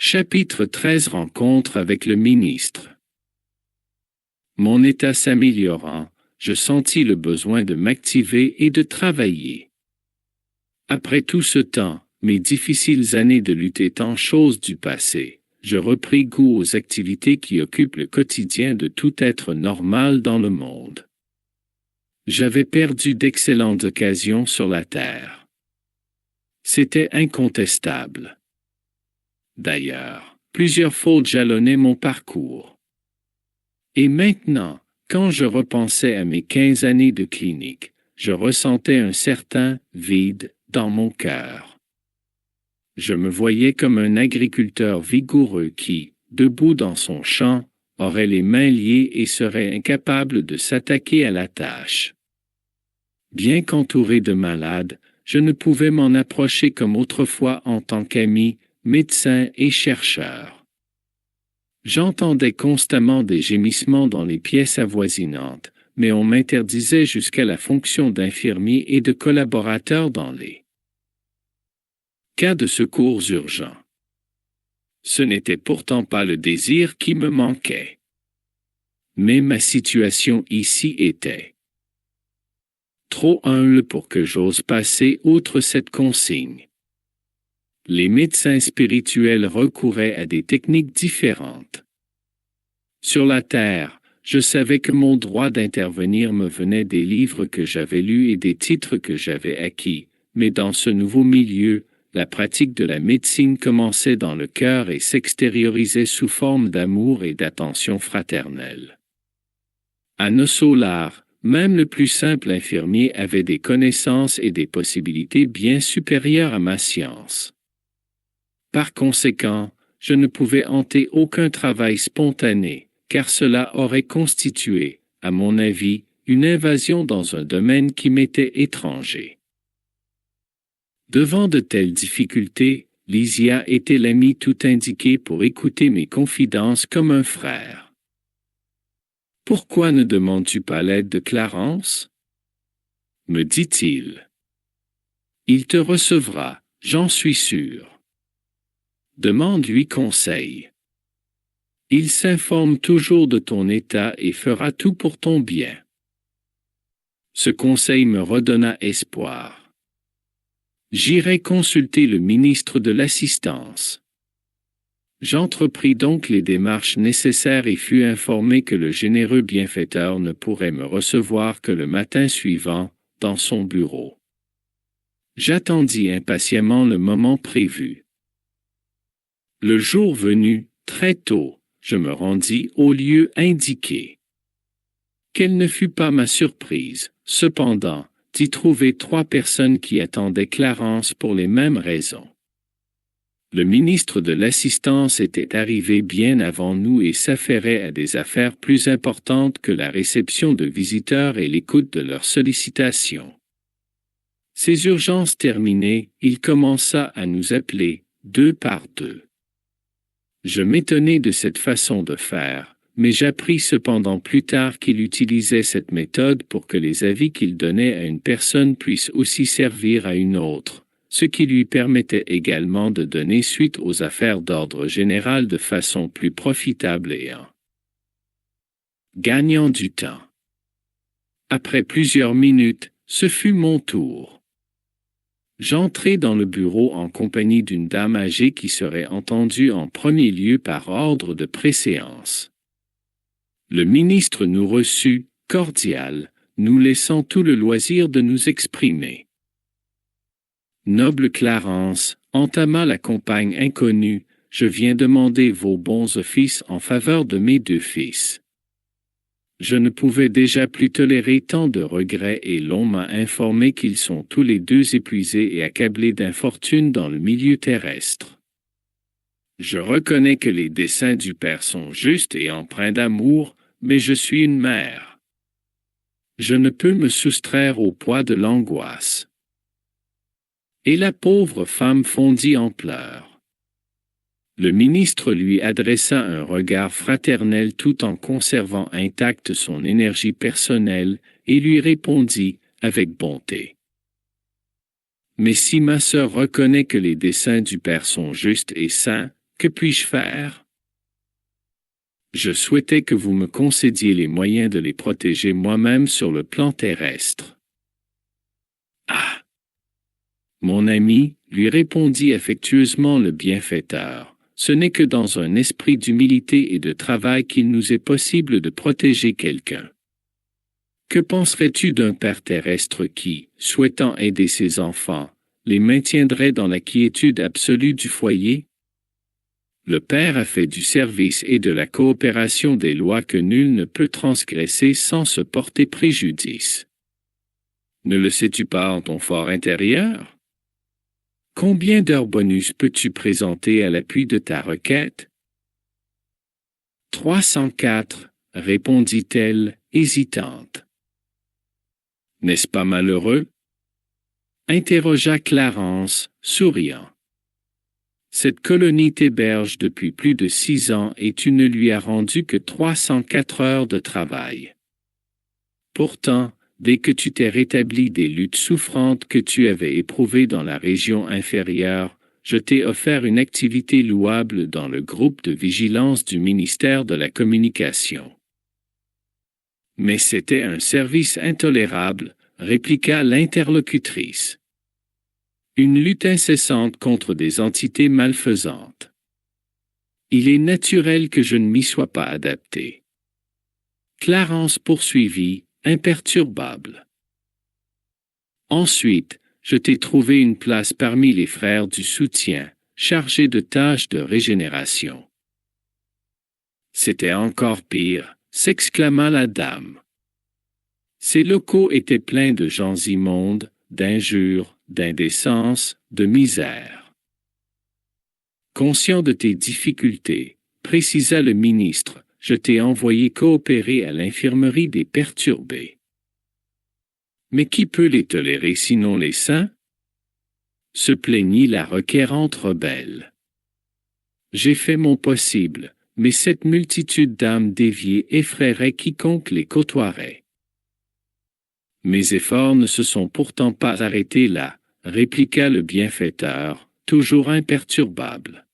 Chapitre 13 Rencontre avec le ministre. Mon état s'améliorant, je sentis le besoin de m'activer et de travailler. Après tout ce temps, mes difficiles années de lutte étant chose du passé, je repris goût aux activités qui occupent le quotidien de tout être normal dans le monde. J'avais perdu d'excellentes occasions sur la terre. C'était incontestable. D'ailleurs, plusieurs fautes jalonnaient mon parcours. Et maintenant, quand je repensais à mes 15 années de clinique, je ressentais un certain vide dans mon cœur. Je me voyais comme un agriculteur vigoureux qui, debout dans son champ, aurait les mains liées et serait incapable de s'attaquer à la tâche. Bien qu'entouré de malades, je ne pouvais m'en approcher comme autrefois en tant qu'ami, médecin et chercheur. J'entendais constamment des gémissements dans les pièces avoisinantes, mais on m'interdisait jusqu'à la fonction d'infirmier et de collaborateur dans les cas de secours urgents. Ce n'était pourtant pas le désir qui me manquait. Mais ma situation ici était trop humble pour que j'ose passer outre cette consigne. Les médecins spirituels recouraient à des techniques différentes. Sur la terre, je savais que mon droit d'intervenir me venait des livres que j'avais lus et des titres que j'avais acquis, mais dans ce nouveau milieu, la pratique de la médecine commençait dans le cœur et s'extériorisait sous forme d'amour et d'attention fraternelle. À Nossolar, même le plus simple infirmier avait des connaissances et des possibilités bien supérieures à ma science. Par conséquent, je ne pouvais hanter aucun travail spontané, car cela aurait constitué, à mon avis, une invasion dans un domaine qui m'était étranger. Devant de telles difficultés, Lysia était l'ami tout indiqué pour écouter mes confidences comme un frère. « Pourquoi ne demandes-tu pas l'aide de Clarence ?» me dit-il. « Il te recevra, j'en suis sûr. Demande-lui conseil. Il s'informe toujours de ton état et fera tout pour ton bien. » Ce conseil me redonna espoir. J'irai consulter le ministre de l'Assistance. J'entrepris donc les démarches nécessaires et fus informé que le généreux bienfaiteur ne pourrait me recevoir que le matin suivant, dans son bureau. J'attendis impatiemment le moment prévu. Le jour venu, très tôt, je me rendis au lieu indiqué. Quelle ne fut pas ma surprise, cependant, d'y trouver 3 personnes qui attendaient Clarence pour les mêmes raisons. Le ministre de l'Assistance était arrivé bien avant nous et s'affairait à des affaires plus importantes que la réception de visiteurs et l'écoute de leurs sollicitations. Ces urgences terminées, il commença à nous appeler, 2 par 2. Je m'étonnai de cette façon de faire, mais j'appris cependant plus tard qu'il utilisait cette méthode pour que les avis qu'il donnait à une personne puissent aussi servir à une autre, ce qui lui permettait également de donner suite aux affaires d'ordre général de façon plus profitable et en gagnant du temps. Après plusieurs minutes, ce fut mon tour. J'entrai dans le bureau en compagnie d'une dame âgée qui serait entendue en premier lieu par ordre de préséance. Le ministre nous reçut, cordial, nous laissant tout le loisir de nous exprimer. Noble Clarence, entama la compagne inconnue, je viens demander vos bons offices en faveur de mes 2 fils. Je ne pouvais déjà plus tolérer tant de regrets et l'on m'a informé qu'ils sont tous les 2 épuisés et accablés d'infortune dans le milieu terrestre. Je reconnais que les desseins du Père sont justes et empreints d'amour, mais je suis une mère. Je ne peux me soustraire au poids de l'angoisse. Et la pauvre femme fondit en pleurs. Le ministre lui adressa un regard fraternel tout en conservant intacte son énergie personnelle et lui répondit avec bonté. « Mais si ma sœur reconnaît que les desseins du Père sont justes et saints, Que puis-je faire? Je souhaitais que vous me concédiez les moyens de les protéger moi-même sur le plan terrestre. Ah! Mon ami, lui répondit affectueusement le bienfaiteur, ce n'est que dans un esprit d'humilité et de travail qu'il nous est possible de protéger quelqu'un. Que penserais-tu d'un père terrestre qui, souhaitant aider ses enfants, les maintiendrait dans la quiétude absolue du foyer? Le Père a fait du service et de la coopération des lois que nul ne peut transgresser sans se porter préjudice. Ne le sais-tu pas en ton fort intérieur? Combien d'heures bonus peux-tu présenter à l'appui de ta requête? 304, répondit-elle, hésitante. N'est-ce pas malheureux? Interrogea Clarence, souriant. Cette colonie t'héberge depuis plus de 6 ans et tu ne lui as rendu que 304 heures de travail. Pourtant, dès que tu t'es rétabli des luttes souffrantes que tu avais éprouvées dans la région inférieure, je t'ai offert une activité louable dans le groupe de vigilance du ministère de la Communication. Mais c'était un service intolérable, répliqua l'interlocutrice. Une lutte incessante contre des entités malfaisantes. Il est naturel que je ne m'y sois pas adapté. Clarence poursuivit, imperturbable. Ensuite, je t'ai trouvé une place parmi les frères du soutien, chargés de tâches de régénération. C'était encore pire, s'exclama la dame. Ces locaux étaient pleins de gens immondes, d'injures, d'indécence, de misère. Conscient de tes difficultés, précisa le ministre, je t'ai envoyé coopérer à l'infirmerie des perturbés. Mais qui peut les tolérer sinon les saints? Se plaignit la requérante rebelle. J'ai fait mon possible, mais cette multitude d'âmes déviées effraierait quiconque les côtoierait. Mes efforts ne se sont pourtant pas arrêtés là, répliqua le bienfaiteur, toujours imperturbable.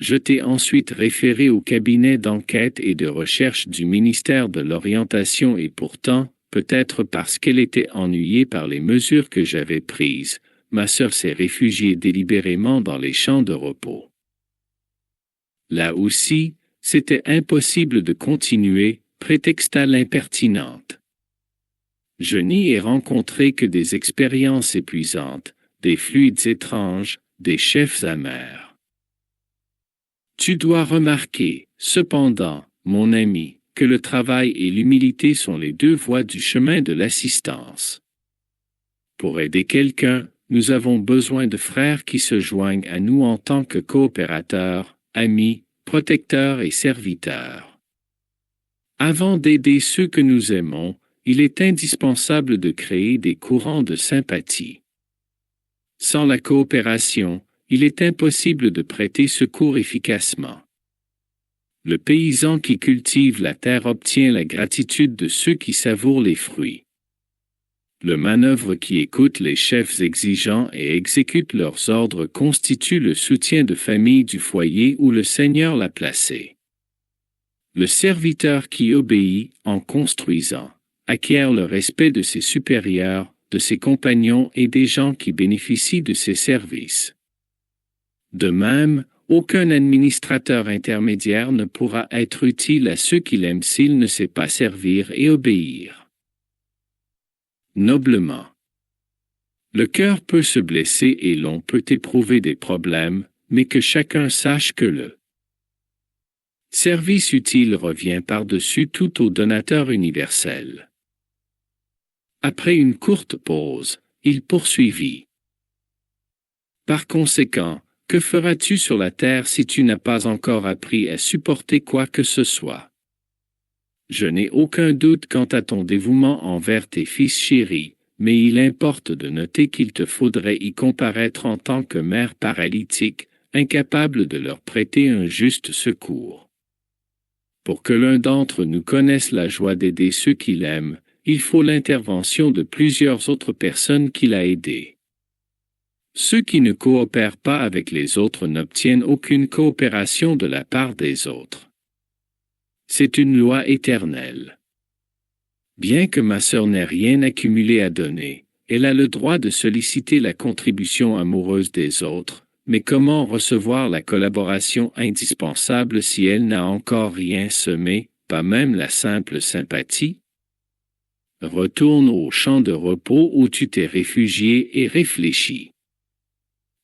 Je t'ai ensuite référé au cabinet d'enquête et de recherche du ministère de l'Orientation et pourtant, peut-être parce qu'elle était ennuyée par les mesures que j'avais prises, ma sœur s'est réfugiée délibérément dans les champs de repos. Là aussi, c'était impossible de continuer, prétexta l'impertinente. Je n'y ai rencontré que des expériences épuisantes, des fluides étranges, des chefs amers. Tu dois remarquer, cependant, mon ami, que le travail et l'humilité sont les deux voies du chemin de l'assistance. Pour aider quelqu'un, nous avons besoin de frères qui se joignent à nous en tant que coopérateurs, amis, protecteurs et serviteurs. Avant d'aider ceux que nous aimons, il est indispensable de créer des courants de sympathie. Sans la coopération, il est impossible de prêter secours efficacement. Le paysan qui cultive la terre obtient la gratitude de ceux qui savourent les fruits. Le manœuvre qui écoute les chefs exigeants et exécute leurs ordres constitue le soutien de famille du foyer où le Seigneur l'a placé. Le serviteur qui obéit, en construisant, acquiert le respect de ses supérieurs, de ses compagnons et des gens qui bénéficient de ses services. De même, aucun administrateur intermédiaire ne pourra être utile à ceux qui l'aiment s'il ne sait pas servir et obéir. Noblement. Le cœur peut se blesser et l'on peut éprouver des problèmes, mais que chacun sache que le service utile revient par-dessus tout au donateur universel. Après une courte pause, il poursuivit. Par conséquent, que feras-tu sur la terre si tu n'as pas encore appris à supporter quoi que ce soit? Je n'ai aucun doute quant à ton dévouement envers tes fils chéris, mais il importe de noter qu'il te faudrait y comparaître en tant que mère paralytique, incapable de leur prêter un juste secours. Pour que l'un d'entre nous connaisse la joie d'aider ceux qu'il aime, il faut l'intervention de plusieurs autres personnes qu'il a aidées. Ceux qui ne coopèrent pas avec les autres n'obtiennent aucune coopération de la part des autres. C'est une loi éternelle. Bien que ma sœur n'ait rien accumulé à donner, elle a le droit de solliciter la contribution amoureuse des autres, mais comment recevoir la collaboration indispensable si elle n'a encore rien semé, pas même la simple sympathie? Retourne au champ de repos où tu t'es réfugié et réfléchis.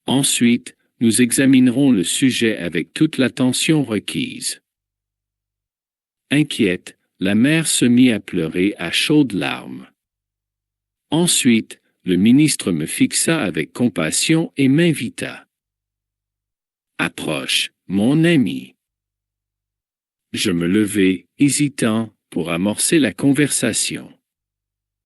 Ensuite, nous examinerons le sujet avec toute l'attention requise. Inquiète, la mère se mit à pleurer à chaudes larmes. Ensuite, le ministre me fixa avec compassion et m'invita. « Approche, mon ami. » Je me levai, hésitant, pour amorcer la conversation.